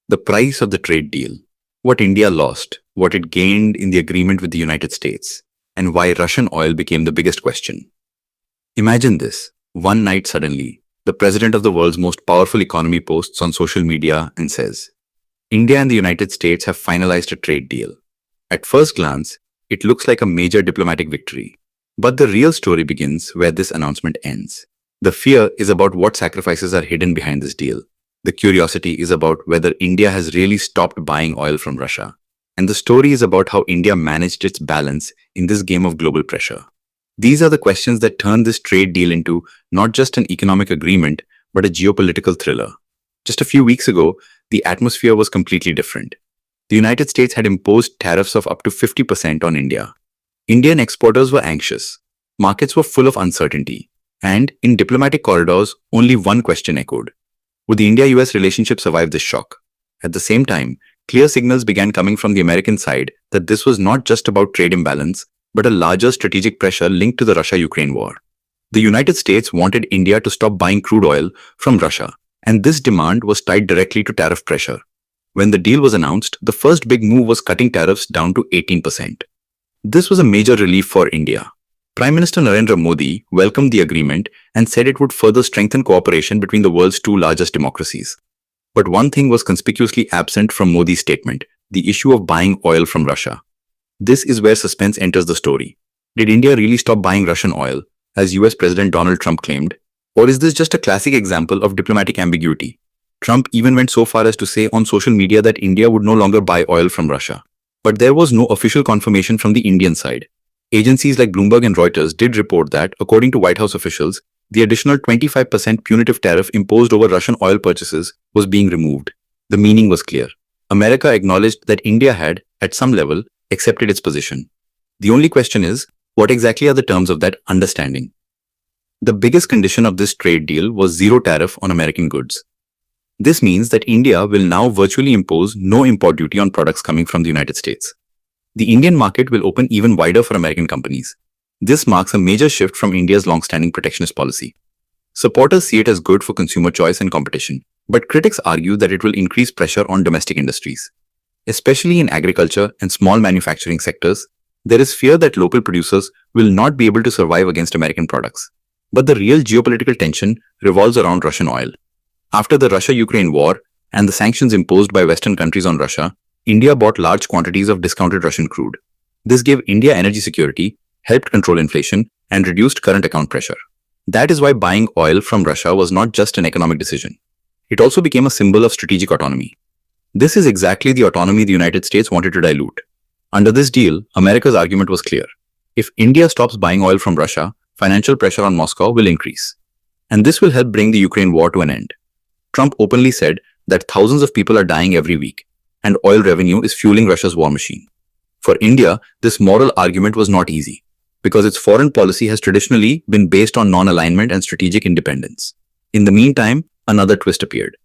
The price of the trade deal, what India lost, what it gained in the agreement with the United States, and why Russian oil became the biggest question. Imagine this. One night suddenly, the president of the world's most powerful economy posts on social media and says, India and the United States have finalized a trade deal. At first glance, it looks like a major diplomatic victory. But the real story begins where this announcement ends. The fear is about what sacrifices are hidden behind this deal. The curiosity is about whether India has really stopped buying oil from Russia. And the story is about how India managed its balance in this game of global pressure. These are the questions that turn this trade deal into not just an economic agreement, but a geopolitical thriller. Just a few weeks ago, the atmosphere was completely different. The United States had imposed tariffs of up to 50% on India. Indian exporters were anxious. Markets were full of uncertainty. And in diplomatic corridors, only one question echoed. Would the India-US relationship survive this shock? At the same time, clear signals began coming from the American side that this was not just about trade imbalance, but a larger strategic pressure linked to the Russia-Ukraine war. The United States wanted India to stop buying crude oil from Russia, and this demand was tied directly to tariff pressure. When the deal was announced, the first big move was cutting tariffs down to 18%. This was a major relief for India. Prime Minister Narendra Modi welcomed the agreement and said it would further strengthen cooperation between the world's two largest democracies. But one thing was conspicuously absent from Modi's statement: the issue of buying oil from Russia. This is where suspense enters the story. Did India really stop buying Russian oil, as US President Donald Trump claimed? Or is this just a classic example of diplomatic ambiguity? Trump even went so far as to say on social media that India would no longer buy oil from Russia. But there was no official confirmation from the Indian side. Agencies like Bloomberg and Reuters did report that, according to White House officials, the additional 25% punitive tariff imposed over Russian oil purchases was being removed. The meaning was clear. America acknowledged that India had, at some level, accepted its position. The only question is, what exactly are the terms of that understanding? The biggest condition of this trade deal was zero tariff on American goods. This means that India will now virtually impose no import duty on products coming from the United States. The Indian market will open even wider for American companies. This marks a major shift from India's long-standing protectionist policy. Supporters see it as good for consumer choice and competition, but critics argue that it will increase pressure on domestic industries. Especially in agriculture and small manufacturing sectors, there is fear that local producers will not be able to survive against American products. But the real geopolitical tension revolves around Russian oil. After the Russia-Ukraine war and the sanctions imposed by Western countries on Russia, India bought large quantities of discounted Russian crude. This gave India energy security, helped control inflation, and reduced current account pressure. That is why buying oil from Russia was not just an economic decision. It also became a symbol of strategic autonomy. This is exactly the autonomy the United States wanted to dilute. Under this deal, America's argument was clear. If India stops buying oil from Russia, financial pressure on Moscow will increase. And this will help bring the Ukraine war to an end. Trump openly said that thousands of people are dying every week, and oil revenue is fueling Russia's war machine. For India, this moral argument was not easy, because its foreign policy has traditionally been based on non-alignment and strategic independence. In the meantime, another twist appeared.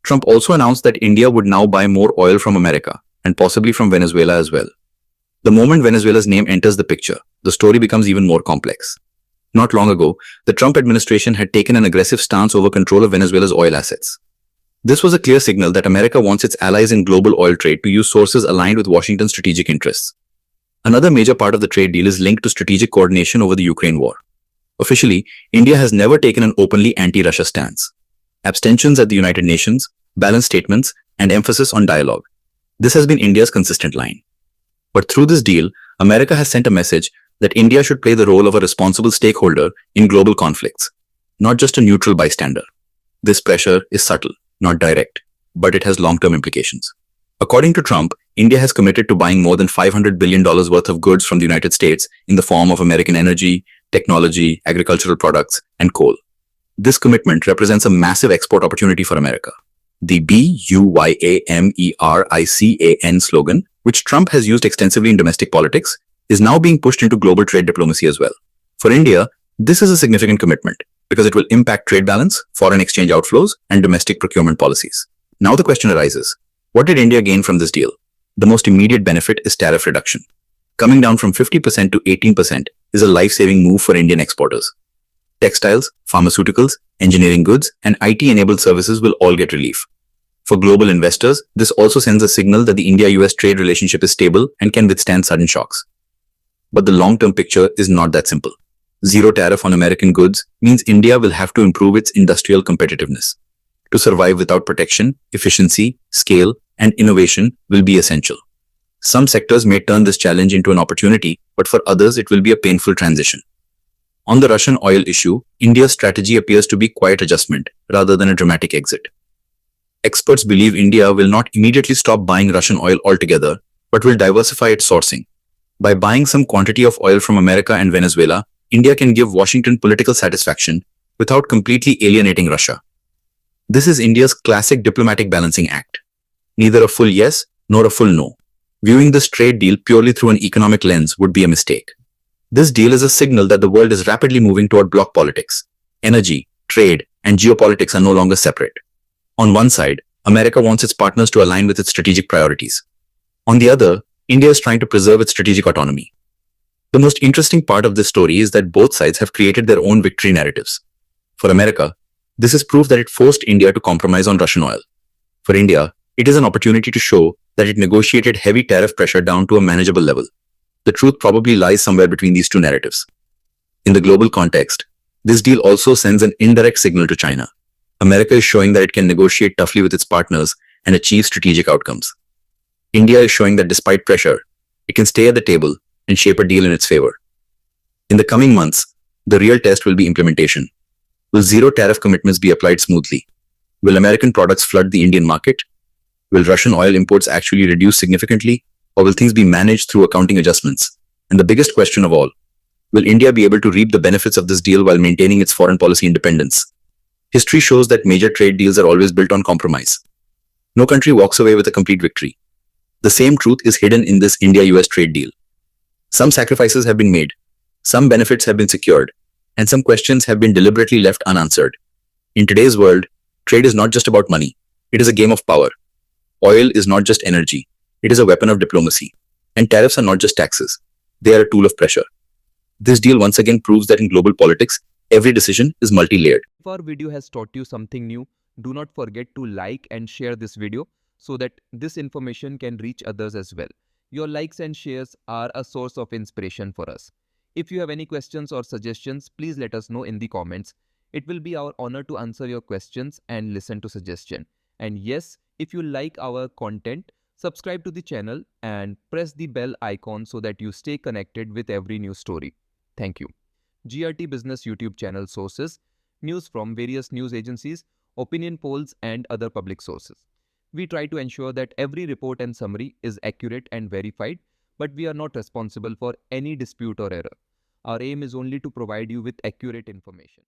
Trump also announced that India would now buy more oil from America, and possibly from Venezuela as well. The moment Venezuela's name enters the picture, the story becomes even more complex. Not long ago, the Trump administration had taken an aggressive stance over control of Venezuela's oil assets. This was a clear signal that America wants its allies in global oil trade to use sources aligned with Washington's strategic interests. Another major part of the trade deal is linked to strategic coordination over the Ukraine war. Officially, India has never taken an openly anti-Russia stance. Abstentions at the United Nations, balanced statements, and emphasis on dialogue. This has been India's consistent line. But through this deal, America has sent a message that India should play the role of a responsible stakeholder in global conflicts, not just a neutral bystander. This pressure is subtle, not direct, but it has long-term implications. According to Trump, India has committed to buying more than $500 billion worth of goods from the United States in the form of American energy, technology, agricultural products, and coal. This commitment represents a massive export opportunity for America. The BUYAMERICAN slogan, which Trump has used extensively in domestic politics, is now being pushed into global trade diplomacy as well. For India, this is a significant commitment because it will impact trade balance, foreign exchange outflows, and domestic procurement policies. Now the question arises, what did India gain from this deal? The most immediate benefit is tariff reduction. Coming down from 50% to 18% is a life-saving move for Indian exporters. Textiles, pharmaceuticals, engineering goods, and IT-enabled services will all get relief. For global investors, this also sends a signal that the India-US trade relationship is stable and can withstand sudden shocks. But the long-term picture is not that simple. Zero tariff on American goods means India will have to improve its industrial competitiveness. To survive without protection, efficiency, scale, and innovation will be essential. Some sectors may turn this challenge into an opportunity, but for others it will be a painful transition. On the Russian oil issue, India's strategy appears to be quiet adjustment rather than a dramatic exit. Experts believe India will not immediately stop buying Russian oil altogether, but will diversify its sourcing. By buying some quantity of oil from America and Venezuela, India can give Washington political satisfaction without completely alienating Russia. This is India's classic diplomatic balancing act. Neither a full yes nor a full no. Viewing this trade deal purely through an economic lens would be a mistake. This deal is a signal that the world is rapidly moving toward bloc politics. Energy, trade, and geopolitics are no longer separate. On one side, America wants its partners to align with its strategic priorities. On the other, India is trying to preserve its strategic autonomy. The most interesting part of this story is that both sides have created their own victory narratives. For America, this is proof that it forced India to compromise on Russian oil. For India, it is an opportunity to show that it negotiated heavy tariff pressure down to a manageable level. The truth probably lies somewhere between these two narratives. In the global context, this deal also sends an indirect signal to China. America is showing that it can negotiate toughly with its partners and achieve strategic outcomes. India is showing that despite pressure, it can stay at the table and shape a deal in its favor. In the coming months, the real test will be implementation. Will zero tariff commitments be applied smoothly? Will American products flood the Indian market? Will Russian oil imports actually reduce significantly? Or will things be managed through accounting adjustments? And the biggest question of all, will India be able to reap the benefits of this deal while maintaining its foreign policy independence? History shows that major trade deals are always built on compromise. No country walks away with a complete victory. The same truth is hidden in this India-US trade deal. Some sacrifices have been made, some benefits have been secured, and some questions have been deliberately left unanswered. In today's world, trade is not just about money. It is a game of power. Oil is not just energy. It is a weapon of diplomacy. And tariffs are not just taxes. They are a tool of pressure. This deal once again proves that in global politics, every decision is multi-layered. If our video has taught you something new, do not forget to like and share this video so that this information can reach others as well. Your likes and shares are a source of inspiration for us. If you have any questions or suggestions, please let us know in the comments. It will be our honor to answer your questions and listen to suggestions. And yes, if you like our content, subscribe to the channel and press the bell icon so that you stay connected with every new story. Thank you. GRT Business YouTube channel sources, news from various news agencies, opinion polls and other public sources. We try to ensure that every report and summary is accurate and verified, but we are not responsible for any dispute or error. Our aim is only to provide you with accurate information.